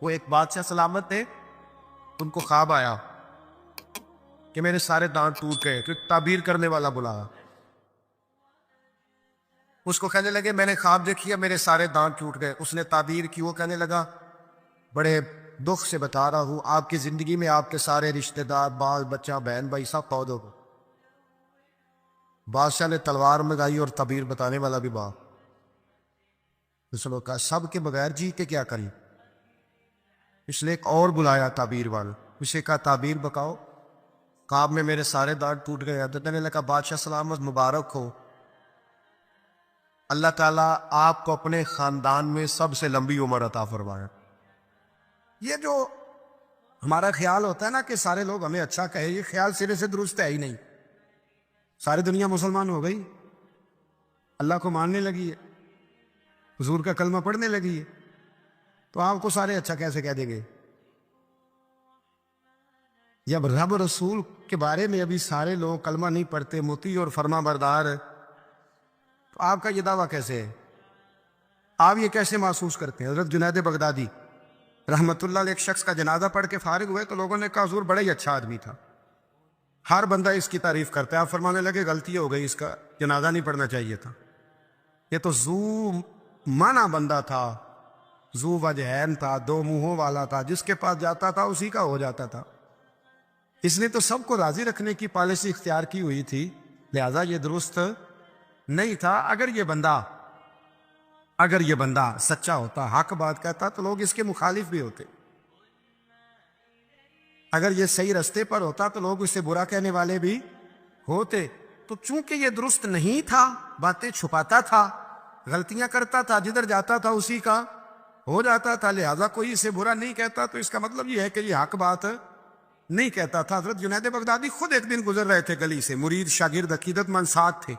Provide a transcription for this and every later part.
وہ ایک بادشاہ سلامت تھے، ان کو خواب آیا کہ میرے سارے دانت ٹوٹ گئے، تو ایک تعبیر کرنے والا بلایا، اس کو کہنے لگے میں نے خواب دیکھی ہے میرے سارے دانت ٹوٹ گئے۔ اس نے تعبیر کی، وہ کہنے لگا بڑے دکھ سے بتا رہا ہوں آپ کی زندگی میں آپ کے سارے رشتہ دار، بال بچہ، بہن بھائی سب فوت ہو گئے۔ بادشاہ نے تلوار منگائی اور تعبیر بتانے والا بھی باپ، اس نے کہا سب کے بغیر جی کے کیا کریں؟ اس نے ایک اور بلایا تعبیر والا، اسے کہا تعبیر بکاؤ، خواب میں میرے سارے دانت ٹوٹ گئے۔ حضرت نے لکھا بادشاہ سلامت مبارک ہو، اللہ تعالیٰ آپ کو اپنے خاندان میں سب سے لمبی عمر عطا فرمائے۔ یہ جو ہمارا خیال ہوتا ہے نا کہ سارے لوگ ہمیں اچھا کہے، یہ خیال سرے سے درست ہے ہی نہیں۔ ساری دنیا مسلمان ہو گئی، اللہ کو ماننے لگی ہے، حضور کا کلمہ پڑھنے لگی ہے، تو آپ کو سارے اچھا کیسے کہہ دیں گے؟ جب رب رسول کے بارے میں ابھی سارے لوگ کلمہ نہیں پڑھتے، مطیع اور فرما بردار، تو آپ کا یہ دعویٰ کیسے ہے؟ آپ یہ کیسے محسوس کرتے ہیں؟ حضرت جنید بغدادی رحمت اللہ علیہ ایک شخص کا جنازہ پڑھ کے فارغ ہوئے تو لوگوں نے کہا حضور بڑا ہی اچھا آدمی تھا، ہر بندہ اس کی تعریف کرتا ہے۔ آپ فرمانے لگے غلطی ہو گئی، اس کا جنازہ نہیں پڑھنا چاہیے تھا، یہ تو ذو معنی بندہ تھا، ذو وجہین تھا، دو منہوں والا تھا، جس کے پاس جاتا تھا اسی کا ہو جاتا تھا۔ اس نے تو سب کو راضی رکھنے کی پالیسی اختیار کی ہوئی تھی، لہذا یہ درست نہیں تھا۔ اگر یہ بندہ سچا ہوتا، حق بات کہتا، تو لوگ اس کے مخالف بھی ہوتے۔ اگر یہ صحیح رستے پر ہوتا تو لوگ اس سے برا کہنے والے بھی ہوتے۔ تو چونکہ یہ درست نہیں تھا، باتیں چھپاتا تھا، غلطیاں کرتا تھا، جدھر جاتا تھا اسی کا ہو جاتا تھا، لہذا کوئی اسے برا نہیں کہتا، تو اس کا مطلب یہ ہے کہ یہ حق بات نہیں کہتا تھا۔ حضرت جنید بغدادی خود ایک دن گزر رہے تھے گلی سے، مرید شاگرد عقیدت مند ساتھ تھے،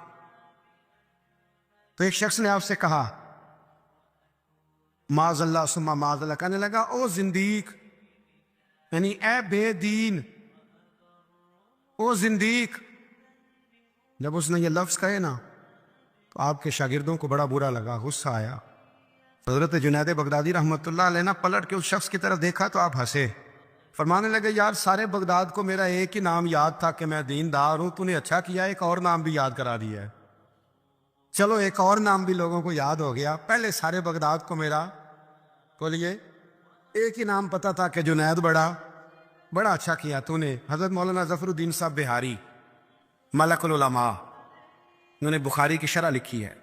تو ایک شخص نے آپ سے کہا معاذ اللہ ثم معاذ اللہ، کہنے لگا او زندیق، یعنی اے بے دین، او زندیق۔ جب اس نے یہ لفظ کہے نا تو آپ کے شاگردوں کو بڑا برا لگا، غصہ آیا۔ حضرت جنید بغدادی رحمت اللہ علیہ نے پلٹ کے اس شخص کی طرف دیکھا تو آپ ہنسے، فرمانے لگے یار سارے بغداد کو میرا ایک ہی نام یاد تھا کہ میں دیندار ہوں، تو نے اچھا کیا ایک اور نام بھی یاد کرا دیا ہے۔ چلو ایک اور نام بھی لوگوں کو یاد ہو گیا، پہلے سارے بغداد کو میرا بولیے ایک ہی نام پتا تھا کہ جنید بڑا اچھا کیا تو نے۔ حضرت مولانا ظفر الدین صاحب بہاری ملک العلماء، انہوں نے بخاری کی شرح لکھی ہے،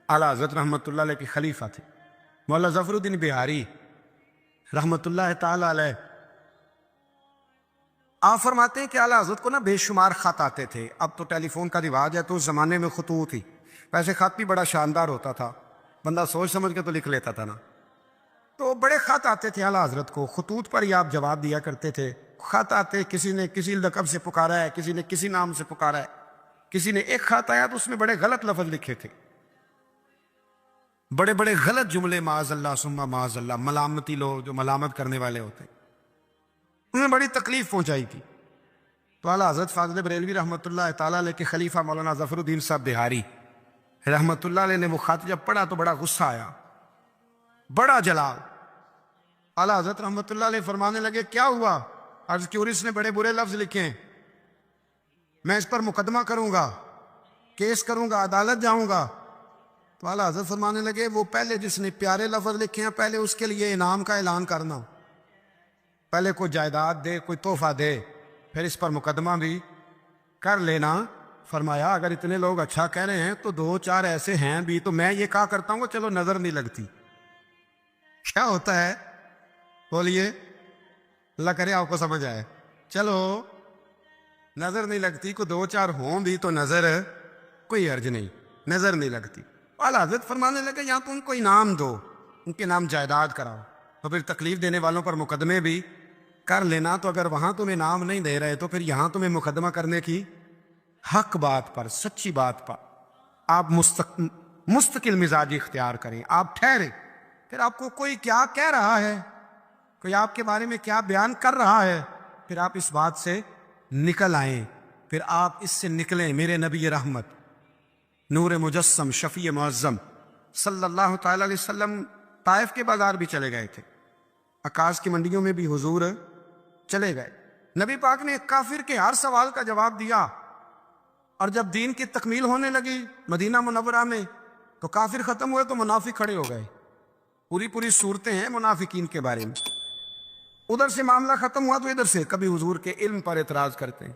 اعلیٰ حضرت رحمت اللہ علیہ کے خلیفہ تھے مولانا ظفر الدین بہاری رحمت اللہ تعالی علیہ۔ آپ فرماتے ہیں کہ اعلیٰ حضرت کو نا بے شمار خط آتے تھے، اب تو ٹیلی فون کا رواج ہے تو اس زمانے میں خطوط ہی، ویسے خط بھی بڑا شاندار ہوتا تھا، بندہ سوچ سمجھ کے تو لکھ لیتا تھا نا، تو بڑے خط آتے تھے اعلیٰ حضرت کو، خطوط پر ہی آپ جواب دیا کرتے تھے۔ خط آتے، کسی نے کسی لقب سے پکارا ہے، کسی نے کسی نام سے پکارا ہے، کسی نے ایک خط آیا تو اس میں بڑے غلط لفظ لکھے تھے، بڑے بڑے غلط جملے، معاذ اللہ ثم معاذ اللہ، ملامتی لوگ جو ملامت کرنے والے ہوتے، انہیں بڑی تکلیف پہنچائی تھی۔ تو اعلیٰ حضرت فاضل بریلوی رحمۃ اللہ تعالیٰ علیہ کے خلیفہ مولانا ظفر الدین صاحب بہاری رحمۃ اللہ علیہ نے وہ خط جب پڑھا تو بڑا غصہ آیا، بڑا جلال۔ اعلیٰ حضرت رحمۃ اللہ علیہ فرمانے لگے کیا ہوا؟ عرض کی اور اس نے بڑے برے لفظ لکھے ہیں، میں اس پر مقدمہ کروں گا، کیس کروں گا، عدالت جاؤں گا۔ تو اعلیٰ حضرت فرمانے لگے وہ پہلے جس نے پیارے لفظ لکھے ہیں پہلے اس کے لیے انعام کا اعلان کرنا، پہلے کوئی جائیداد دے، کوئی تحفہ دے، پھر اس پر مقدمہ بھی کر لینا۔ فرمایا اگر اتنے لوگ اچھا کہہ رہے ہیں تو دو چار ایسے ہیں بھی، تو میں یہ کہا کرتا ہوں کہ چلو نظر نہیں لگتی۔ کیا ہوتا ہے بولیے، اللہ کرے آپ کو سمجھ آئے، چلو نظر نہیں لگتی، کو دو چار ہوں بھی تو نظر کوئی حرج نہیں، نظر نہیں لگتی۔ اعلیٰ حضرت فرمانے لگے یا تو ان کو انعام دو، ان کے نام جائیداد کراؤ، تو پھر تکلیف دینے والوں پر مقدمے بھی کر لینا، تو اگر وہاں تمہیں انعام نہیں دے رہے تو پھر یہاں تمہیں مقدمہ کرنے کی حق بات پر، سچی بات پر آپ مستقل مزاجی اختیار کریں، آپ ٹھہریں، پھر آپ کو کوئی کیا کہہ رہا ہے، کوئی آپ کے بارے میں کیا بیان کر رہا ہے، پھر آپ اس بات سے نکل آئیں، پھر آپ اس سے نکلیں۔ میرے نبی رحمت نور مجسم شفیع معظم صلی اللہ تعالی علیہ وسلم طائف کے بازار بھی چلے گئے تھے، عکاظ کی منڈیوں میں بھی حضور چلے گئے. نبی پاک نے کافر کے ہر سوال کا جواب دیا، اور جب دین کی تکمیل ہونے لگی مدینہ منورہ میں تو کافر ختم ہوئے تو منافق کھڑے ہو گئے. پوری صورتیں ہیں منافقین کے بارے میں. ادھر سے معاملہ ختم ہوا تو ادھر سے کبھی حضور کے علم پر اعتراض کرتے ہیں،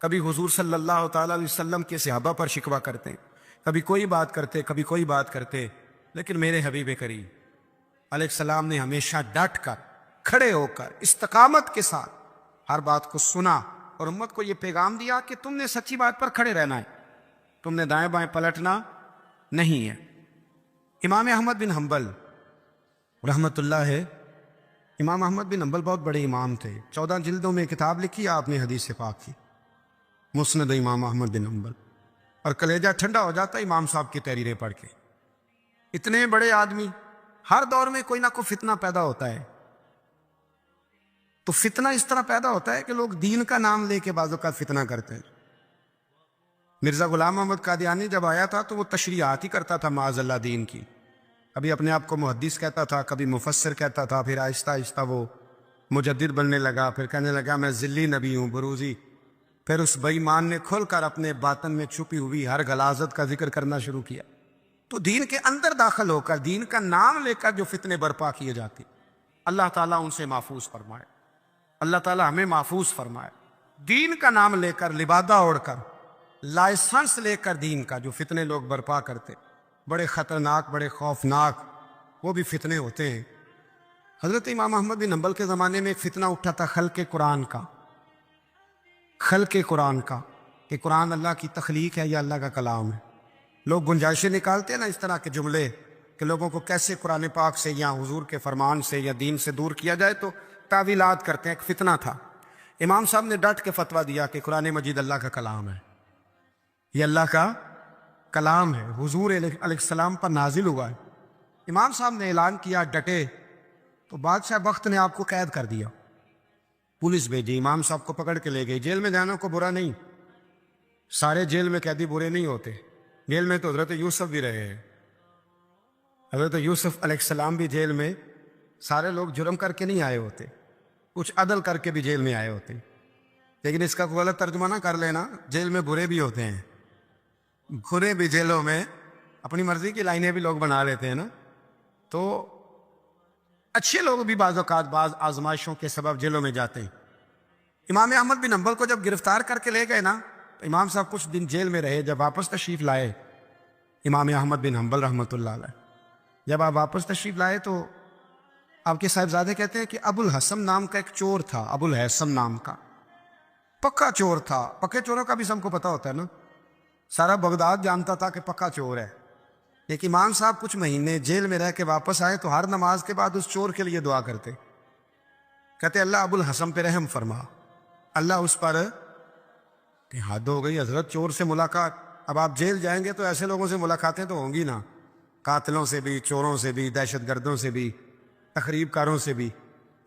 کبھی حضور صلی اللہ تعالیٰ علیہ وسلم کے صحابہ پر شکوہ کرتے ہیں، کبھی کوئی بات کرتے کبھی کوئی بات کرتے. لیکن میرے حبیب کریم علیہ السلام نے ہمیشہ ڈٹ کر، کھڑے ہو کر، استقامت کے ساتھ ہر بات کو سنا اور امت کو یہ پیغام دیا کہ تم نے سچی بات پر کھڑے رہنا ہے، تم نے دائیں بائیں پلٹنا نہیں ہے. امام احمد بن حنبل رحمۃ اللہ ہے. امام احمد بن حنبل بہت بڑے امام تھے. 14 جلدوں میں کتاب لکھی آپ نے حدیث پاک کی، مسند امام احمد بن حنبل. اور کلیجہ ٹھنڈا ہو جاتا امام صاحب کی تحریریں پڑھ کے. اتنے بڑے آدمی، ہر دور میں کوئی نہ کوئی فتنہ پیدا ہوتا ہے. تو فتنہ اس طرح پیدا ہوتا ہے کہ لوگ دین کا نام لے کے بعض اوقات فتنہ کرتے ہیں. مرزا غلام محمد قادیانی جب آیا تھا تو وہ تشریحات ہی کرتا تھا معاذ اللہ دین کی. ابھی اپنے آپ کو محدث کہتا تھا، کبھی مفسر کہتا تھا، پھر آہستہ آہستہ وہ مجدد بننے لگا، پھر کہنے لگا میں ذلی نبی ہوں، بروزی. پھر اس بے ایمان نے کھل کر اپنے باطن میں چھپی ہوئی ہر غلاظت کا ذکر کرنا شروع کیا. تو دین کے اندر داخل ہو کر دین کا نام لے کر جو فتنے برپا کیے جاتے، اللہ تعالیٰ ان سے محفوظ فرمائے. اللہ تعالیٰ ہمیں محفوظ فرمائے. دین کا نام لے کر، لبادہ اوڑھ کر، لائسنس لے کر دین کا جو فتنے لوگ برپا کرتے، بڑے خطرناک، بڑے خوفناک وہ بھی فتنے ہوتے ہیں. حضرت امام احمد بن حنبل کے زمانے میں ایک فتنہ اٹھا تھا خلق قرآن کا. خلق قرآن کا کہ قرآن اللہ کی تخلیق ہے یا اللہ کا کلام ہے. لوگ گنجائشیں نکالتے ہیں نا اس طرح کے جملے کہ لوگوں کو کیسے قرآن پاک سے یا حضور کے فرمان سے یا دین سے دور کیا جائے، تو تعویلات کرتے ہیں. ایک فتنہ تھا. امام صاحب نے ڈٹ کے فتویٰ دیا کہ قرآن مجید اللہ کا کلام ہے، یہ اللہ کا کلام ہے، حضور علیہ السلام پر نازل ہوا ہے. امام صاحب نے اعلان کیا، ڈٹے، تو بادشاہ وقت نے آپ کو قید کر دیا. پولیس بھیجی، امام صاحب کو پکڑ کے لے گئی. جیل میں جانا کو برا نہیں، سارے جیل میں قیدی برے نہیں ہوتے. جیل میں تو حضرت یوسف بھی رہے ہیں. حضرت یوسف علیہ السلام بھی جیل میں، سارے لوگ جرم کر کے نہیں آئے ہوتے، کچھ عدل کر کے بھی جیل میں آئے ہوتے. لیکن اس کا غلط ترجمہ نہ کر لینا، جیل میں برے بھی ہوتے ہیں. برے بھی جیلوں میں اپنی مرضی کی لائنیں بھی لوگ بنا لیتے ہیں نا. تو اچھے لوگ بھی بعض اوقات بعض آزمائشوں کے سبب جیلوں میں جاتے ہیں. امام احمد بن حنبل کو جب گرفتار کر کے لے گئے نا تو امام صاحب کچھ دن جیل میں رہے. جب واپس تشریف لائے امام احمد بن حنبل رحمۃ اللہ علیہ، جب آپ واپس تشریف لائے تو آپ کے صاحبزادے کہتے ہیں کہ ابو الحسن نام کا ایک چور تھا. ابو الحسن نام کا پکا چور تھا. پکے چوروں کا بھی سب کو پتا ہوتا ہے نا، سارا بغداد جانتا تھا کہ پکا چور ہے. لیکن امام صاحب کچھ مہینے جیل میں رہ کے واپس آئے تو ہر نماز کے بعد اس چور کے لیے دعا کرتے، کہتے اللہ ابو الحسن پہ رحم فرما، اللہ اس پر. کہ حد ہو گئی حضرت، چور سے ملاقات. اب آپ جیل جائیں گے تو ایسے لوگوں سے ملاقاتیں تو ہوں گی نا، قاتلوں سے بھی، چوروں سے بھی، دہشت گردوں سے بھی، تخریب کاروں سے بھی.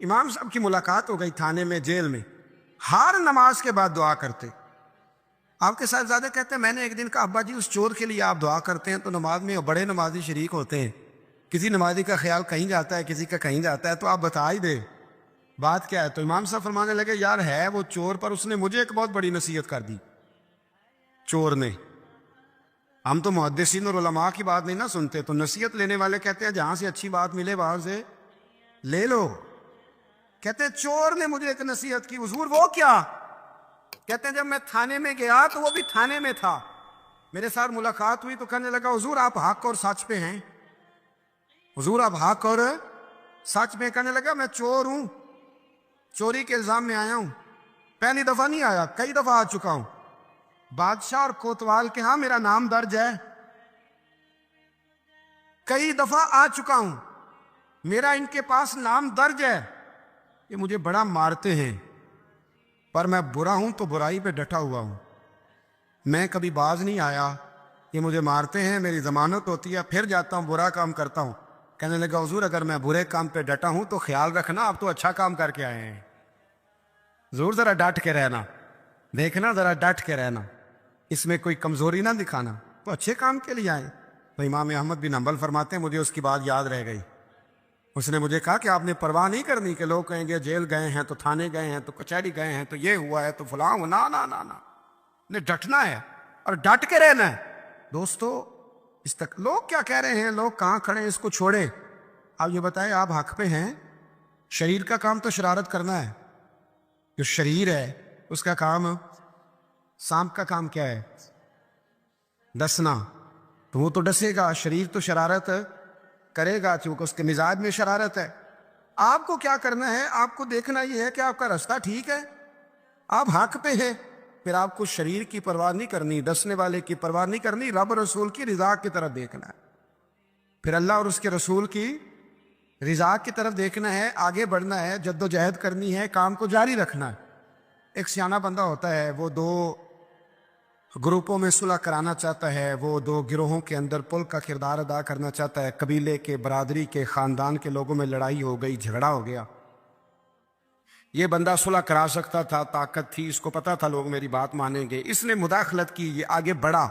امام صاحب کی ملاقات ہو گئی تھانے میں، جیل میں. ہر نماز کے بعد دعا کرتے. آپ کے صاحبزادے کہتے ہیں میں نے ایک دن کہا ابا جی اس چور کے لیے آپ دعا کرتے ہیں تو نماز میں بڑے نمازی شریک ہوتے ہیں، کسی نمازی کا خیال کہیں جاتا ہے، کسی کا کہیں جاتا ہے، تو آپ بتا ہی دے بات کیا ہے. تو امام صاحب فرمانے لگے یار ہے وہ چور، پر اس نے مجھے ایک بہت بڑی نصیحت کر دی چور نے. ہم تو محدثین اور علماء کی بات نہیں نہ سنتے، تو نصیحت لینے والے کہتے ہیں جہاں سے اچھی بات ملے وہاں سے لے لو. کہتے ہیں چور نے مجھے ایک نصیحت کی. حضور وہ کیا؟ کہتے ہیں جب میں تھانے میں گیا تو وہ بھی تھانے میں تھا، میرے ساتھ ملاقات ہوئی تو کہنے لگا حضور آپ حق اور سچ پہ ہیں، حضور آپ حق اور سچ پہ. کہنے لگا میں چور ہوں، چوری کے الزام میں آیا ہوں. پہلی دفعہ نہیں آیا، کئی دفعہ آ چکا ہوں. بادشاہ اور کوتوال کے ہاں میرا نام درج ہے، کئی دفعہ آ چکا ہوں، میرا ان کے پاس نام درج ہے. یہ مجھے بڑا مارتے ہیں پر میں برا ہوں تو برائی پہ ڈٹا ہوا ہوں، میں کبھی باز نہیں آیا. یہ مجھے مارتے ہیں، میری ضمانت ہوتی ہے، پھر جاتا ہوں برا کام کرتا ہوں. کہنے لگا حضور اگر میں برے کام پہ ڈٹا ہوں تو خیال رکھنا آپ تو اچھا کام کر کے آئے ہیں. حضور ذرا ڈٹ کے رہنا، دیکھنا ذرا ڈٹ کے رہنا، اس میں کوئی کمزوری نہ دکھانا، تو اچھے کام کے لیے آئے. تو امام احمد بن حنبل فرماتے ہیں مجھے اس کی بات یاد رہ گئی. اس نے مجھے کہا کہ آپ نے پرواہ نہیں کرنی کہ لوگ کہیں گے جیل گئے ہیں تو تھانے گئے ہیں تو کچہری گئے ہیں تو یہ ہوا ہے تو فلاں ہوا. نا نا نا نا, نے ڈٹنا ہے اور ڈٹ کے رہنا ہے. دوستو اس تک لوگ کیا کہہ رہے ہیں, لوگ کہاں کھڑے ہیں, اس کو چھوڑے. آپ یہ بتائیں آپ حق پہ ہیں. شریر کا کام تو شرارت کرنا ہے. جو شریر ہے اس کا کام, سانپ کا کام کیا ہے؟ ڈسنا. تو وہ تو ڈسے گا, شریر تو شرارت کرے گا چونکہ اس کے مزاج میں شرارت ہے. آپ کو کیا کرنا ہے, آپ کو دیکھنا یہ ہے کہ آپ کا راستہ ٹھیک ہے, آپ حق پہ ہیں. پھر آپ کو شریر کی پرواہ نہیں کرنی, ڈسنے والے کی پرواہ نہیں کرنی, رب رسول کی رضا کی طرف دیکھنا ہے. پھر اللہ اور اس کے رسول کی رضا کی طرف دیکھنا ہے, آگے بڑھنا ہے, جد و جہد کرنی ہے, کام کو جاری رکھنا ہے. ایک سیانہ بندہ ہوتا ہے, وہ 2 گروپوں میں صلح کرانا چاہتا ہے, وہ 2 گروہوں کے اندر پل کا کردار ادا کرنا چاہتا ہے. قبیلے کے, برادری کے, خاندان کے لوگوں میں لڑائی ہو گئی, جھگڑا ہو گیا. یہ بندہ صلح کرا سکتا تھا, طاقت تھی, اس کو پتا تھا لوگ میری بات مانیں گے. اس نے مداخلت کی, یہ آگے بڑھا.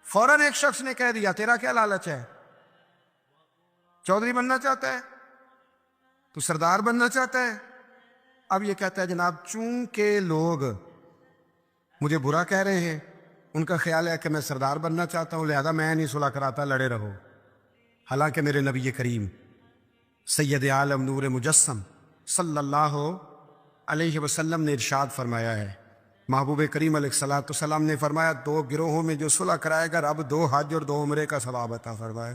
فوراً ایک شخص نے کہہ دیا تیرا کیا لالچ ہے, چودھری بننا چاہتا ہے, تو سردار بننا چاہتا ہے. اب یہ کہتا ہے جناب چونکہ لوگ مجھے برا کہہ رہے ہیں, ان کا خیال ہے کہ میں سردار بننا چاہتا ہوں, لہذا میں نہیں صلح کراتا, لڑے رہو. حالانکہ میرے نبی کریم سید عالم نور مجسم صلی اللہ علیہ وسلم نے ارشاد فرمایا ہے, محبوب کریم علیہ الصلوۃ والسلام نے فرمایا 2 گروہوں میں جو صلح کرائے گا رب 2 حج اور 2 عمرے کا ثواب عطا فرمائے.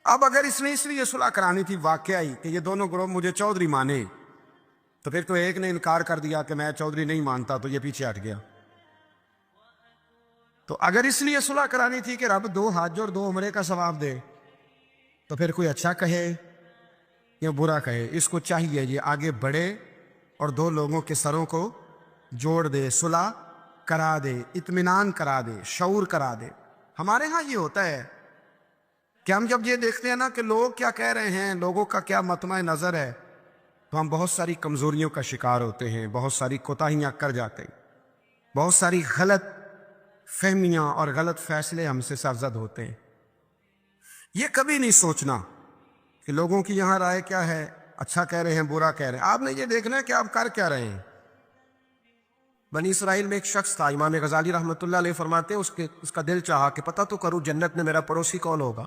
اب اگر اس نے اس لیے صلح کرانی تھی واقعہ ہی کہ یہ دونوں گروہ مجھے چودھری مانے, تو پھر تو ایک نے انکار کر دیا کہ میں چودھری نہیں مانتا, تو یہ پیچھے ہٹ گیا. تو اگر اس لیے صلح کرانی تھی کہ رب 2 حج اور 2 عمرے کا ثواب دے, تو پھر کوئی اچھا کہے یا برا کہے, اس کو چاہیے یہ آگے بڑھے اور 2 لوگوں کے سروں کو جوڑ دے, صلح کرا دے, اطمینان کرا دے, شعور کرا دے. ہمارے ہاں یہ ہوتا ہے کہ ہم جب یہ دیکھتے ہیں نا کہ لوگ کیا کہہ رہے ہیں, لوگوں کا کیا مطمع نظر ہے, تو ہم بہت ساری کمزوریوں کا شکار ہوتے ہیں, بہت ساری کوتاہیاں کر جاتے ہیں, بہت ساری غلط فہمیاں اور غلط فیصلے ہم سے سرزد ہوتے ہیں. یہ کبھی نہیں سوچنا کہ لوگوں کی یہاں رائے کیا ہے, اچھا کہہ رہے ہیں برا کہہ رہے ہیں. آپ نے یہ دیکھنا ہے کہ آپ کر کیا رہے ہیں. بنی اسرائیل میں ایک شخص تھا, امام غزالی رحمۃ اللہ علیہ فرماتے ہیں اس کا دل چاہا کہ پتہ تو کروں جنت میں میرا پڑوسی کون ہوگا.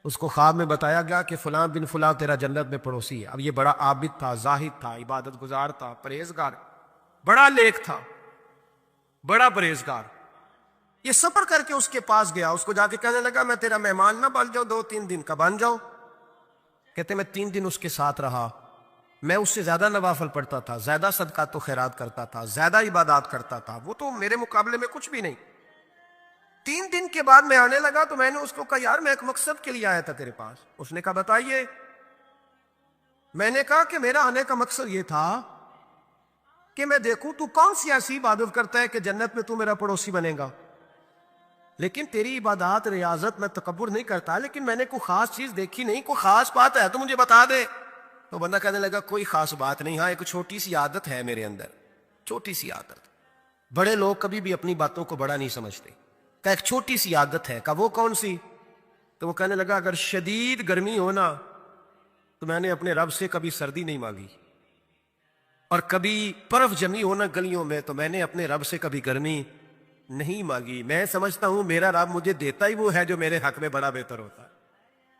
اس کو خواب میں بتایا گیا کہ فلاں بن فلاں تیرا جنت میں پڑوسی ہے. اب یہ بڑا عابد تھا, زاہد تھا, عبادت گزار تھا, پرہیزگار, بڑا نیک تھا, بڑا پرہیزگار. یہ سفر کر کے اس کے پاس گیا, اس کو جا کے کہنے لگا میں تیرا مہمان نہ بن جاؤں 2-3 دن کا, بن جاؤ. کہتے میں 3 دن اس کے ساتھ رہا, میں اس سے زیادہ نوافل پڑھتا تھا, زیادہ صدقات و خیرات کرتا تھا, زیادہ عبادات کرتا تھا, وہ تو میرے مقابلے میں کچھ بھی نہیں. 3 دن کے بعد میں آنے لگا تو میں نے اس کو کہا یار میں ایک مقصد کے لیے آیا تھا تیرے پاس. اس نے کہا بتائیے. میں نے کہا کہ میرا آنے کا مقصد یہ تھا کہ میں دیکھوں تو کون سی ایسی عبادت کرتا ہے کہ جنت میں تو میرا پڑوسی بنے گا. لیکن تیری عبادات ریاضت میں تکبر نہیں کرتا, لیکن میں نے کوئی خاص چیز دیکھی نہیں, کوئی خاص بات ہے تو مجھے بتا دے. تو بندہ کہنے لگا کوئی خاص بات نہیں, ہاں ایک چھوٹی سی عادت ہے میرے اندر, چھوٹی سی عادت. بڑے لوگ کبھی بھی اپنی باتوں کو بڑا نہیں سمجھتے. کہ ایک چھوٹی سی عادت ہے. کہ وہ کون سی؟ تو وہ کہنے لگا اگر شدید گرمی ہونا تو میں نے اپنے رب سے کبھی سردی نہیں مانگی, اور کبھی برف جمی ہونا گلیوں میں تو میں نے اپنے رب سے کبھی گرمی نہیں مانگی. میں سمجھتا ہوں میرا رب مجھے دیتا ہی وہ ہے جو میرے حق میں بڑا بہتر ہوتا ہے.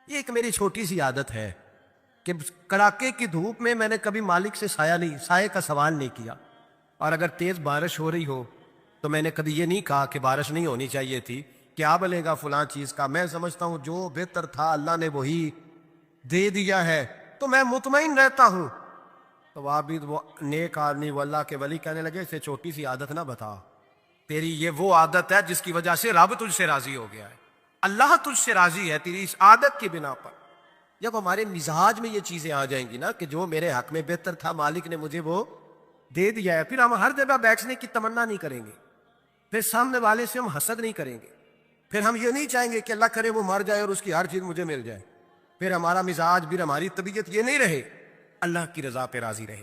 یہ ایک میری چھوٹی سی عادت ہے کہ کڑاکے کی دھوپ میں میں نے کبھی مالک سے سائے کا سوال نہیں کیا, اور اگر تیز بارش ہو رہی ہو تو میں نے کبھی یہ نہیں کہا کہ بارش نہیں ہونی چاہیے تھی, کیا بلے گا فلاں چیز کا. میں سمجھتا ہوں جو بہتر تھا اللہ نے وہی دے دیا ہے تو میں مطمئن رہتا ہوں. تو عابد وہ نیک آدمی وہ اللہ کے ولی کہنے لگے اسے چھوٹی سی عادت نہ بتا, تیری یہ وہ عادت ہے جس کی وجہ سے رب تجھ سے راضی ہو گیا ہے, اللہ تجھ سے راضی ہے تیری اس عادت کی بنا پر. جب ہمارے مزاج میں یہ چیزیں آ جائیں گی نا کہ جو میرے حق میں بہتر تھا مالک نے مجھے وہ دے دیا ہے, پھر ہم ہر جگہ بیٹھنے کی تمنا نہیں کریں گے, پھر سامنے والے سے ہم حسد نہیں کریں گے, پھر ہم یہ نہیں چاہیں گے کہ اللہ کرے وہ مر جائے اور اس کی ہر چیز مجھے مل جائے. پھر ہمارا مزاج پھر ہماری طبیعت یہ نہیں رہے, اللہ کی رضا پہ راضی رہے,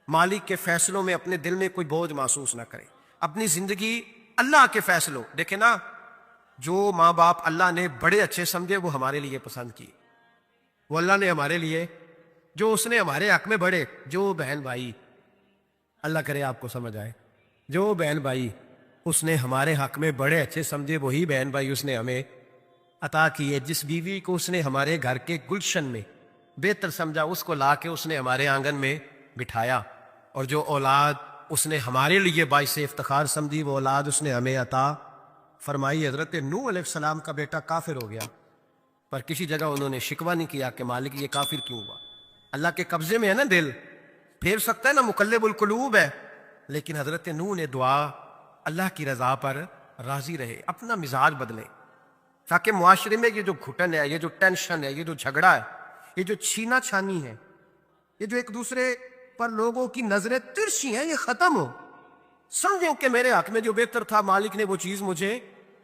مالک کے فیصلوں میں اپنے دل میں کوئی بوجھ محسوس نہ کرے, اپنی زندگی اللہ کے فیصلوں. دیکھیں نا جو ماں باپ اللہ نے بڑے اچھے سمجھے وہ ہمارے لیے پسند کیے, وہ اللہ نے ہمارے لیے جو اس نے ہمارے حق میں بڑھے، جو بہن بھائی، اللہ کرے آپ کو سمجھ آئے، جو بہن بھائی اس نے ہمارے حق میں بڑے اچھے سمجھے، وہی بہن بھائی اس نے ہمیں عطا کیے۔ جس بیوی کو اس نے ہمارے گھر کے گلشن میں بہتر سمجھا، اس کو لا کے اس نے ہمارے آنگن میں بٹھایا، اور جو اولاد اس نے ہمارے لیے باعث افتخار سمجھی، وہ اولاد اس نے ہمیں عطا فرمائی۔ حضرت نوح علیہ السلام کا بیٹا کافر ہو گیا، پر کسی جگہ انہوں نے شکوہ نہیں کیا کہ مالک یہ کافر کیوں ہوا۔ اللہ کے قبضے میں ہے نا دل، پھیر سکتا ہے نا، مقلب القلوب ہے، لیکن حضرت نوح نے دعا اللہ کی رضا پر راضی رہے، اپنا مزاج بدلے، تاکہ معاشرے میں یہ جو گھٹن ہے، یہ جو ٹینشن ہے، یہ جو جھگڑا ہے، یہ جو چھینا چھانی ہے، یہ جو ایک دوسرے پر لوگوں کی نظریں ترچھی ہیں، یہ ختم ہو۔ سمجھیں کہ میرے حق میں جو بہتر تھا مالک نے وہ چیز مجھے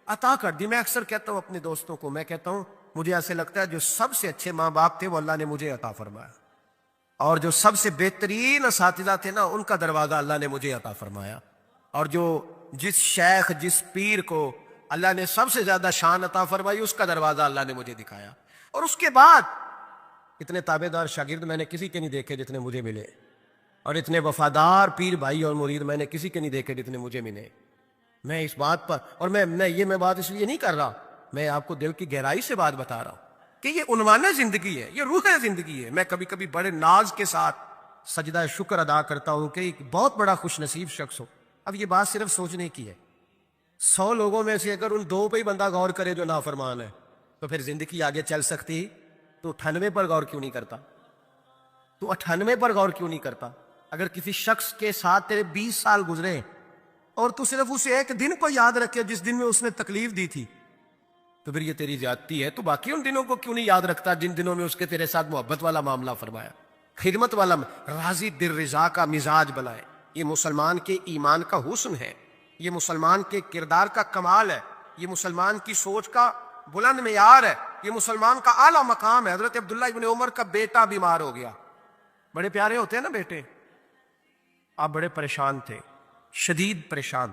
عطا کر دی۔ میں اکثر کہتا ہوں اپنے دوستوں کو، میں کہتا ہوں مجھے ایسے لگتا ہے جو سب سے اچھے ماں باپ تھے وہ اللہ نے مجھے عطا فرمایا، اور جو سب سے بہترین اساتذہ تھے نا ان کا دروازہ اللہ نے مجھے عطا فرمایا، اور جس شیخ جس پیر کو اللہ نے سب سے زیادہ شان عطا فرمائی اس کا دروازہ اللہ نے مجھے دکھایا۔ اور اس کے بعد اتنے تابع دار شاگرد میں نے کسی کے نہیں دیکھے جتنے مجھے ملے، اور اتنے وفادار پیر بھائی اور مرید میں نے کسی کے نہیں دیکھے جتنے مجھے ملے۔ میں اس بات پر، اور میں بات اس لیے نہیں کر رہا، میں آپ کو دل کی گہرائی سے بات بتا رہا ہوں کہ یہ عنوان زندگی ہے، یہ روح زندگی ہے۔ میں کبھی کبھی بڑے ناز کے ساتھ سجدہ شکر ادا کرتا ہوں کہ ایک بہت بڑا خوش نصیب شخص ہو۔ اب یہ بات صرف سوچنے کی ہے، 100 لوگوں میں سے اگر ان 2 پہ ہی بندہ غور کرے جو نافرمان ہے تو پھر زندگی آگے چل سکتی؟ تو 98 پر غور کیوں نہیں کرتا؟ تو 98 پر غور کیوں نہیں کرتا؟ اگر کسی شخص کے ساتھ تیرے 20 سال گزرے اور تو صرف اسے ایک دن کو یاد رکھے جس دن میں اس نے تکلیف دی تھی، تو پھر یہ تیری زیادتی ہے۔ تو باقی ان دنوں کو کیوں نہیں یاد رکھتا جن دنوں میں اس کے تیرے ساتھ محبت والا معاملہ فرمایا، خدمت والا، راضی دل رضا کا مزاج بنائے۔ یہ مسلمان کے ایمان کا حسن ہے، یہ مسلمان کے کردار کا کمال ہے، یہ مسلمان کی سوچ کا بلند معیار ہے، یہ مسلمان کا اعلیٰ مقام ہے۔ حضرت عبداللہ ابن عمر کا بیٹا بیمار ہو گیا، بڑے پیارے ہوتے ہیں نا بیٹے، آپ بڑے پریشان تھے، شدید پریشان۔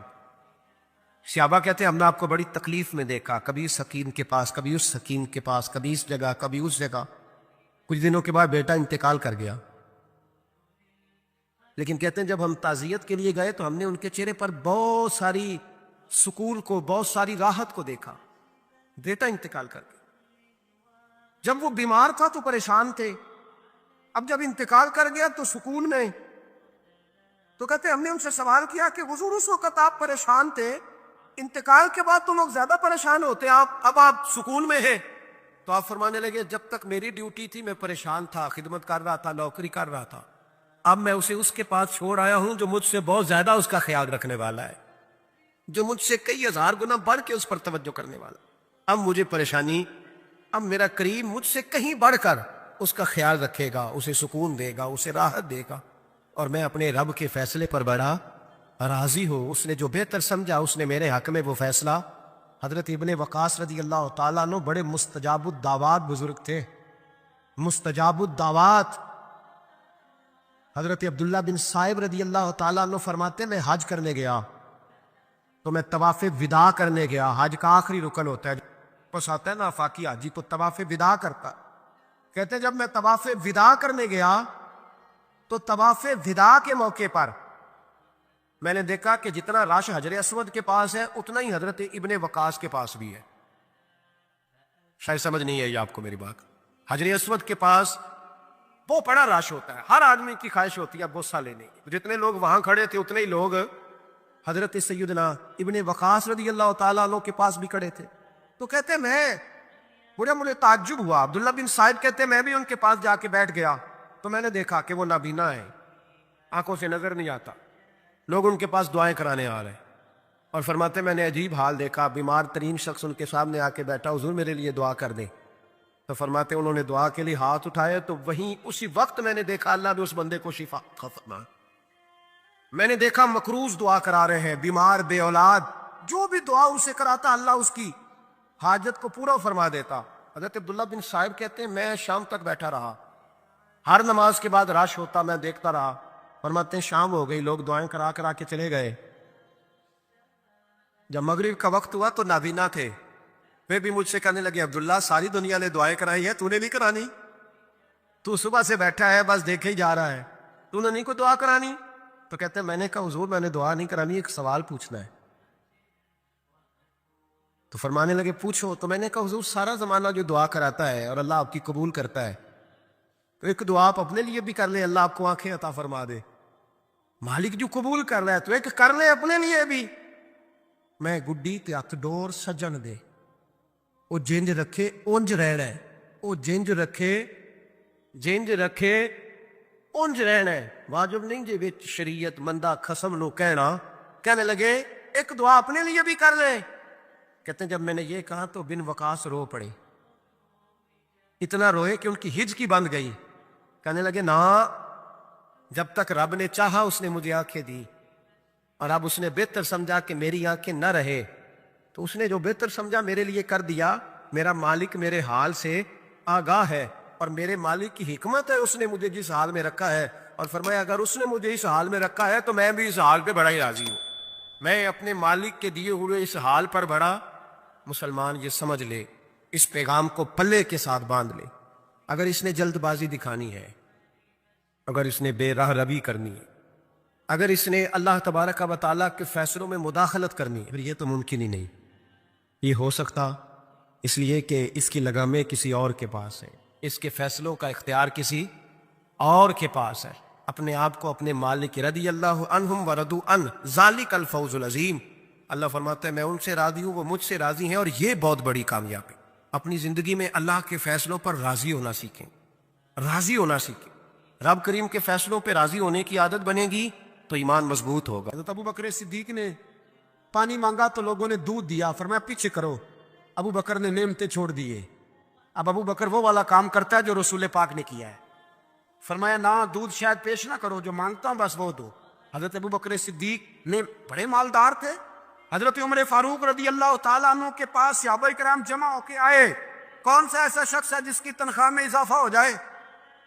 صحابہ کہتے ہیں ہم نے آپ کو بڑی تکلیف میں دیکھا، کبھی اس حکیم کے پاس، کبھی اس حکیم کے پاس، کبھی اس جگہ، کبھی اس جگہ۔ کچھ دنوں کے بعد بیٹا انتقال کر گیا، لیکن کہتے ہیں جب ہم تعزیت کے لیے گئے تو ہم نے ان کے چہرے پر بہت ساری سکون کو، بہت ساری راحت کو دیکھا۔ بیٹا انتقال کر گیا، جب وہ بیمار تھا تو پریشان تھے، اب جب انتقال کر گیا تو سکون میں۔ تو کہتے ہیں ہم نے ان سے سوال کیا کہ حضور اس وقت آپ پریشان تھے، انتقال کے بعد تو لوگ زیادہ پریشان ہوتے ہیں، اب آپ سکون میں ہیں۔ تو آپ فرمانے لگے جب تک میری ڈیوٹی تھی میں پریشان تھا، خدمت کر رہا تھا، نوکری کر رہا تھا، اب میں اسے اس کے پاس چھوڑ آیا ہوں جو مجھ سے بہت زیادہ اس کا خیال رکھنے والا ہے، جو مجھ سے کئی 1000 گنا بڑھ کے اس پر توجہ کرنے والا۔ اب مجھے پریشانی، اب میرا قریب مجھ سے کہیں بڑھ کر اس کا خیال رکھے گا، اسے سکون دے گا، اسے راحت دے گا، اور میں اپنے رب کے فیصلے پر بڑا راضی ہوں۔ اس نے جو بہتر سمجھا اس نے میرے حق میں وہ فیصلہ۔ حضرت ابن وقاص رضی اللہ تعالیٰ عنہ بڑے مستجاب الدعوات بزرگ تھے، مستجاب الدعوات۔ حضرت عبداللہ بن صائب رضی اللہ تعالیٰ عنہ فرماتے میں حج کرنے گیا تو میں طواف وداع کرنے گیا، حج کا آخری رکن ہوتا ہے، بس آتا ہے نا آفاقی حاجی تو طواف وداع کرتا۔ کہتے ہیں جب میں طواف وداع کرنے گیا تو طواف وداع کے موقع پر میں نے دیکھا کہ جتنا رش حجر اسود کے پاس ہے اتنا ہی حضرت ابن وقاص کے پاس بھی ہے۔ شاید سمجھ نہیں آئی آپ کو میری بات۔ حجر اسود کے پاس بہت بڑا رش ہوتا ہے، ہر آدمی کی خواہش ہوتی ہے بوسہ لینے کی۔ جتنے لوگ وہاں کھڑے تھے اتنے ہی لوگ حضرت سیدنا ابن وقاص رضی اللہ تعالیٰ عنہ کے پاس بھی کھڑے تھے۔ تو کہتے مجھے تعجب ہوا، عبداللہ بن صائب کہتے میں بھی ان کے پاس جا کے بیٹھ گیا تو میں نے دیکھا کہ وہ نابینا ہے، آنکھوں سے نظر نہیں آتا، لوگ ان کے پاس دعائیں کرانے آ رہے ہیں، اور فرماتے میں نے عجیب حال دیکھا، بیمار ترین شخص ان کے سامنے آ کے بیٹھا، حضور میرے لیے دعا کر دیں۔ تو فرماتے انہوں نے دعا کے لیے ہاتھ اٹھائے تو وہیں اسی وقت میں نے دیکھا اللہ نے اس بندے کو شفا فرمایا۔ میں نے دیکھا مقروض دعا کرا رہے ہیں، بیمار، بے اولاد، جو بھی دعا اسے کراتا اللہ اس کی حاجت کو پورا فرما دیتا۔ حضرت عبداللہ بن صائب کہتے ہیں میں شام تک بیٹھا رہا، ہر نماز کے بعد رش ہوتا میں دیکھتا رہا۔ فرماتے ہیں شام ہو گئی، لوگ دعائیں کرا کے چلے گئے۔ جب مغرب کا وقت ہوا تو نابینا تھے، وہ بھی مجھ سے کہنے لگے عبداللہ ساری دنیا نے دعائیں کرائی ہیں، تو نے نہیں کرانی؟ تو صبح سے بیٹھا ہے بس دیکھے ہی جا رہا ہے, تو نے نہیں کوئی دعا کرانی؟ تو کہتے ہیں میں نے کہا حضور میں نے دعا نہیں کرانی, ایک سوال پوچھنا ہے. تو فرمانے لگے پوچھو. تو میں نے کہا حضور سارا زمانہ جو دعا کراتا ہے اور اللہ آپ کی قبول کرتا ہے, تو ایک دعا آپ اپنے لیے بھی کر لیں, اللہ آپ کو آنکھیں عطا فرما دے. مالک جو قبول کر رہا ہے تو ایک کر لے اپنے لیے بھی. میں گڈی تے ہتھ ڈور سجن دے, وہ جنج رکھے اونج رہنا ہے, وہ جنج رکھے اونج رہنا ہے. واجب نہیں جی وچ شریعت مندہ خسم نو کہنا. کہنے لگے ایک دعا اپنے لیے بھی کر لے. کہتے ہیں جب میں نے یہ کہا تو بن وقاص رو پڑے, اتنا روئے کہ ان کی ہج کی بند گئی. کہنے لگے نا, جب تک رب نے چاہا اس نے مجھے آنکھیں دی, اور اب اس نے بہتر سمجھا کہ میری آنکھیں نہ رہے, تو اس نے جو بہتر سمجھا میرے لیے کر دیا. میرا مالک میرے حال سے آگاہ ہے, اور میرے مالک کی حکمت ہے, اس نے مجھے جس حال میں رکھا ہے. اور فرمایا اگر اس نے مجھے اس حال میں رکھا ہے تو میں بھی اس حال پہ بڑا ہی راضی ہوں. میں اپنے مالک کے دیے ہوئے اس حال پر بڑا. مسلمان یہ سمجھ لے, اس پیغام کو پلے کے ساتھ باندھ لے. اگر اس نے جلد بازی دکھانی ہے, اگر اس نے بے راہ روی کرنی ہے, اگر اس نے اللہ تبارک و تعالیٰ کے فیصلوں میں مداخلت کرنی ہے, پھر یہ تو ممکن ہی نہیں. یہ ہو سکتا اس لیے کہ اس کی لگامیں کسی اور کے پاس ہیں, اس کے فیصلوں کا اختیار کسی اور کے پاس ہے. اپنے آپ کو اپنے مالک رضی اللہ عنہم ورضوا عنہ ذالک الفوز العظیم. اللہ فرماتا ہے میں ان سے راضی ہوں, وہ مجھ سے راضی ہیں, اور یہ بہت بڑی کامیابی. اپنی زندگی میں اللہ کے فیصلوں پر راضی ہونا سیکھیں, راضی ہونا سیکھیں. رب کریم کے فیصلوں پہ راضی ہونے کی عادت بنے گی تو ایمان مضبوط ہوگا. حضرت ابو بکر صدیق نے پانی مانگا تو لوگوں نے دودھ دیا, فرمایا پیچھے کرو. ابو بکر نے نعمتیں چھوڑ دیے. اب ابو بکر وہ والا کام کرتا ہے جو رسول پاک نے کیا ہے. فرمایا نہ دودھ شاید پیش نہ کرو, جو مانگتا ہوں بس وہ دو. حضرت ابو بکر صدیق نے بڑے مالدار تھے. حضرت عمر فاروق رضی اللہ تعالیٰ عنہ کے پاس صحابہ کرام جمع ہو کے آئے, کون سا ایسا شخص ہے جس کی تنخواہ میں اضافہ ہو جائے؟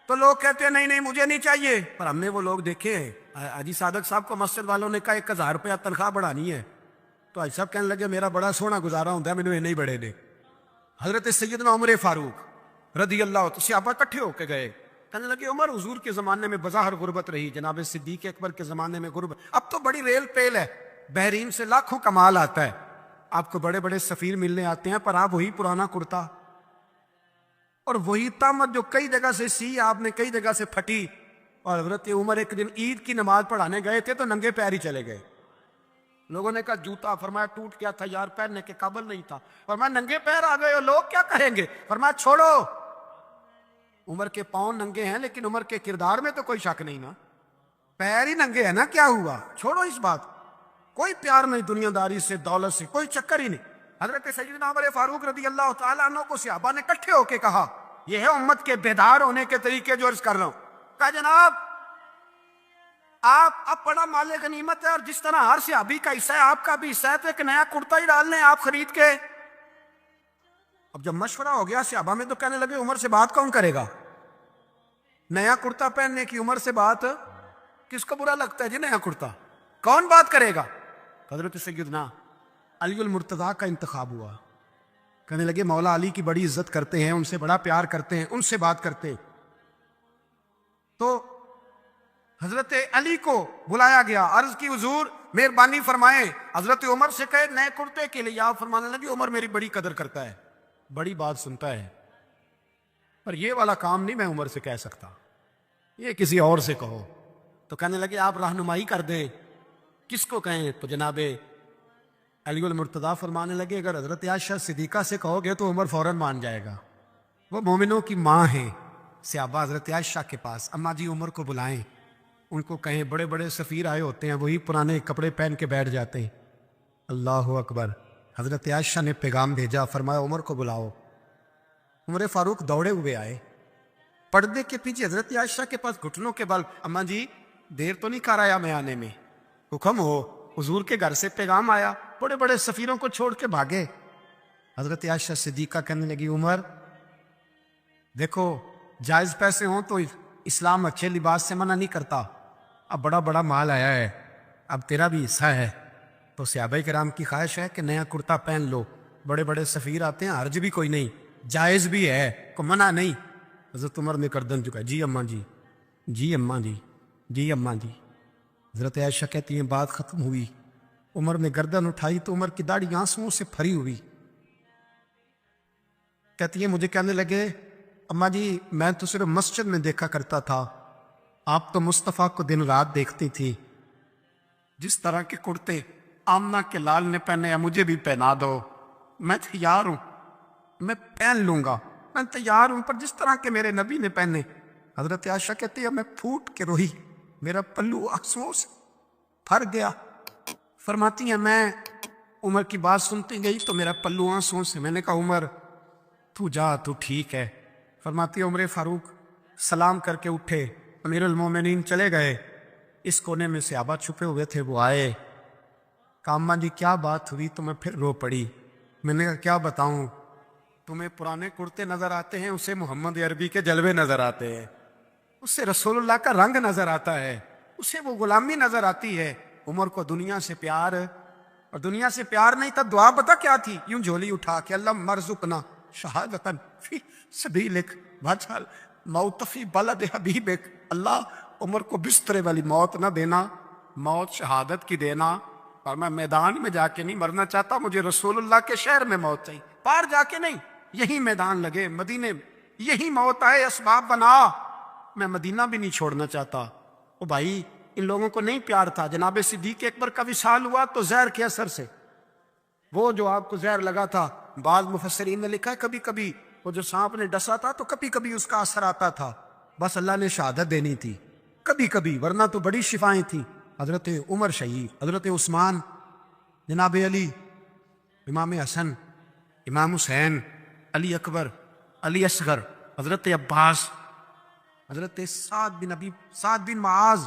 تو لوگ کہتے ہیں نہیں نہیں مجھے نہیں چاہیے. پر ہم نے وہ لوگ دیکھے ہیں, حاجی صادق صاحب کو مسجد والوں نے کہا 1000 روپیہ تنخواہ بڑھانی ہے, تو حاجی صاحب کہنے لگے میرا بڑا سونا گزارا ہوتا ہے, مجھے نہیں بڑھے دے. حضرت سیدنا عمر فاروق رضی اللہ تو صحابہ اکٹھے ہو کے گئے, کہنے لگے عمر حضور کے زمانے میں بظاہر غربت رہی, جناب صدیق اکبر کے زمانے میں غربت, اب تو بڑی ریل پیل ہے, بحرین سے لاکھوں کا مال آتا ہے, آپ کو بڑے بڑے سفیر ملنے آتے ہیں, پر آپ وہی پرانا کرتا اور وہی تامت جو کئی جگہ سے سی آپ نے کئی جگہ سے پھٹی. اور حضرت عمر ایک دن عید کی نماز پڑھانے گئے تھے تو ننگے پیر ہی چلے گئے. لوگوں نے کہا جوتا, فرمایا ٹوٹ گیا تھا یار, پہننے کے قابل نہیں تھا. فرمایا ننگے پیر آ گئے ہو, لوگ کیا کہیں گے؟ فرمایا چھوڑو, عمر کے پاؤں ننگے ہیں لیکن عمر کے کردار میں تو کوئی شک نہیں نا, پیر ہی ننگے ہیں نا, کیا ہوا, چھوڑو اس بات. کوئی پیار نہیں دنیا داری سے, دولت سے, کوئی چکر ہی نہیں. حضرت سیدنا عمر فاروق رضی اللہ تعالیٰ عنہ کو صحابہ نے اکٹھے ہو کے کہا, یہ ہے امت کے بیدار ہونے کے طریقے جو عرض کر رہا ہوں. کہا جناب آپ اب بڑا مال غنیمت ہے, اور جس طرح ہر صحابی کا حصہ ہے آپ کا بھی حصہ ہے, تو ایک نیا کرتا ہی ڈال لیں آپ خرید کے. اب جب مشورہ ہو گیا صحابہ میں تو کہنے لگے عمر سے بات کون کرے گا؟ نیا کرتا پہننے کی عمر سے بات کس کو برا لگتا ہے جی؟ نیا کرتا کون بات کرے گا؟ حضرت سیدنا علی المرتضیٰ کا انتخاب ہوا. کہنے لگے مولا علی کی بڑی عزت کرتے ہیں, ان سے بڑا پیار کرتے ہیں, ان سے بات کرتے ہیں. تو حضرت علی کو بلایا گیا, عرض کی حضور مہربانی فرمائیں حضرت عمر سے کہے نئے کرتے کے لیے. آپ فرمانے لگے عمر میری بڑی قدر کرتا ہے, بڑی بات سنتا ہے, پر یہ والا کام نہیں میں عمر سے کہہ سکتا, یہ کسی اور سے کہو. تو کہنے لگے آپ رہنمائی کر دیں, کس کو کہیں؟ تو جناب علی المرتضیٰ فرمانے لگے اگر حضرت عائشہ صدیقہ سے کہو گے تو عمر فوراً مان جائے گا, وہ مومنوں کی ماں ہیں. صحابہ حضرت عائشہ کے پاس, اماں جی عمر کو بلائیں, ان کو کہیں بڑے بڑے سفیر آئے ہوتے ہیں, وہی پرانے کپڑے پہن کے بیٹھ جاتے ہیں. اللہ اکبر. حضرت عائشہ نے پیغام بھیجا, فرمایا عمر کو بلاؤ. عمر فاروق دوڑے ہوئے آئے, پردے کے پیچھے حضرت عائشہ کے پاس گھٹنوں کے بل, اماں جی دیر تو نہیں کر آیا میں آنے میں؟ حکم ہو, حضور کے گھر سے پیغام آیا, بڑے بڑے سفیروں کو چھوڑ کے بھاگے. حضرت عائشہ صدیقہ کہنے لگی عمر دیکھو جائز پیسے ہوں تو اسلام اچھے لباس سے منع نہیں کرتا, اب بڑا بڑا مال آیا ہے, اب تیرا بھی حصہ ہے, تو صحابہ کرام کی خواہش ہے کہ نیا کرتا پہن لو, بڑے بڑے سفیر آتے ہیں, حرج بھی کوئی نہیں, جائز بھی ہے, کو منع نہیں. حضرت عمر نے گردن جھکائی، جی اماں جی، جی اماں جی، جی اماں جی۔ حضرت عائشہ کہتی ہیں بات ختم ہوئی، عمر نے گردن اٹھائی تو عمر کی داڑھی آنسوؤں سے بھری ہوئی۔ کہتی ہیں مجھے کہنے لگے اماں جی میں تو صرف مسجد میں دیکھا کرتا تھا، آپ تو مصطفیٰ کو دن رات دیکھتی تھی، جس طرح کے کرتے آمنہ کے لال نے پہنے ہیں مجھے بھی پہنا دو، میں تیار ہوں، میں پہن لوں گا، میں تیار ہوں، پر جس طرح کے میرے نبی نے پہنے۔ حضرت عائشہ کہتی ہے میں پھوٹ کے روئی، میرا پلو آنسوؤں سے بھر گیا۔ فرماتی ہیں میں عمر کی بات سنتی گئی تو میرا پلو آنسوؤں سے، میں نے کہا عمر تو جا، تو ٹھیک ہے۔ فرماتی ہے عمر فاروق سلام کر کے اٹھے، امیر المومنین چلے گئے، اس کونے میں صحابہ چھپے ہوئے تھے، وہ آئے، کہا اماں جی کیا بات ہوئی؟ تو میں پھر رو پڑی۔ میں نے کہا کیا بتاؤں، تمہیں پرانے کرتے نظر آتے ہیں، اسے محمد عربی کے جلوے نظر آتے ہیں، اسے رسول اللہ کا رنگ نظر آتا ہے، اسے وہ غلامی نظر آتی ہے۔ عمر کو دنیا سے پیار، اور دنیا سے پیار نہیں تھا، دعا پتہ کیا تھی؟ یوں جھولی اٹھا کے اللہ مرزقنا شہادتن فی سبیلک واجعل موت فی بلد حبیبک، اللہ عمر کو بسترے والی موت نہ دینا، موت شہادت کی دینا، اور میں میدان میں جا کے نہیں مرنا چاہتا، مجھے رسول اللہ کے شہر میں موت چاہیے، پار جا کے نہیں، یہی میدان لگے مدینے میں، یہی موت آئے، اسباب بنا، میں مدینہ بھی نہیں چھوڑنا چاہتا۔ او بھائی ان لوگوں کو نہیں پیار تھا، جناب صدیق اکبر کا وصال ہوا تو زہر کے اثر سے، وہ جو آپ کو زہر لگا تھا، بعض مفسرین نے لکھا ہے کبھی کبھی وہ جو سانپ نے ڈسا تھا تو کبھی کبھی اس کا اثر آتا تھا، بس اللہ نے شہادت دینی تھی کبھی کبھی، ورنہ تو بڑی شفائیں تھیں۔ حضرت عمر شہید، حضرت عثمان، جناب علی، امام حسن، امام حسین، علی اکبر، علی اصغر، حضرت عباس، حضرت سعد بن معاذ،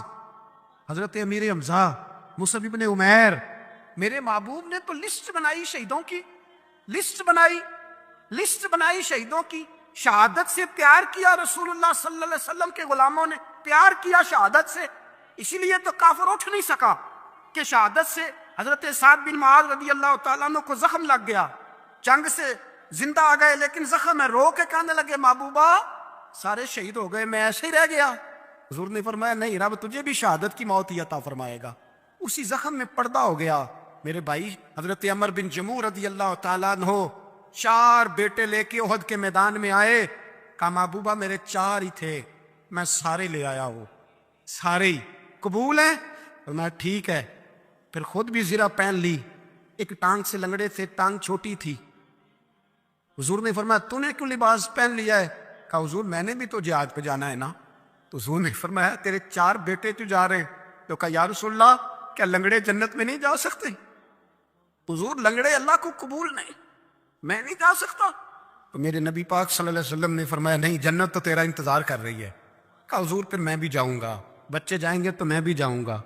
حضرت امیر حمزہ، مصعب بن عمیر۔ میرے محبوب نے تو لسٹ بنائی شہیدوں کی، لسٹ بنائی شہیدوں کی، شہادت سے پیار کیا رسول اللہ صلی اللہ علیہ وسلم کے غلاموں نے، پیار کیا شہادت سے، اسی لیے تو کافر اٹھ نہیں سکا کہ شہادت سے حضرت سعد بن معاذ رضی اللہ تعالیٰ عنہ کو زخم لگ گیا، جنگ سے زندہ آ گئے لیکن زخم ہے، رو کے کہنے لگے محبوبہ سارے شہید ہو گئے، میں ایسے ہی رہ گیا۔ حضور نے فرمایا نہیں، رب تجھے بھی شہادت کی موت ہی عطا فرمائے گا، اسی زخم میں پردہ ہو گیا۔ میرے بھائی حضرت عمر بن جموح رضی اللہ تعالیٰ عنہ 4 بیٹے لے کے احد کے میدان میں آئے، کہا محبوبہ میرے 4 ہی تھے، میں سارے لے آیا ہوں، سارے ہی قبول ہیں؟ فرمایا ٹھیک ہے، پھر خود بھی زرہ پہن لی، ایک ٹانگ سے لنگڑے تھے، ٹانگ چھوٹی تھی۔ حضور نے فرمایا تو نے کیوں لباس پہن لیا ہے؟ کہا حضور میں نے بھی تو جہاد پہ جانا ہے نا۔ تو حضور نے فرمایا تیرے 4 بیٹے تو جا رہے ہیں، تو کہا یا رسول اللہ کیا لنگڑے جنت میں نہیں جا سکتے؟ حضور لنگڑے اللہ کو قبول نہیں، میں نہیں جا سکتا؟ تو میرے نبی پاک صلی اللہ علیہ وسلم نے فرمایا نہیں، جنت تو تیرا انتظار کر رہی ہے۔ کہا حضور پھر میں بھی جاؤں گا، بچے جائیں گے تو میں بھی جاؤں گا۔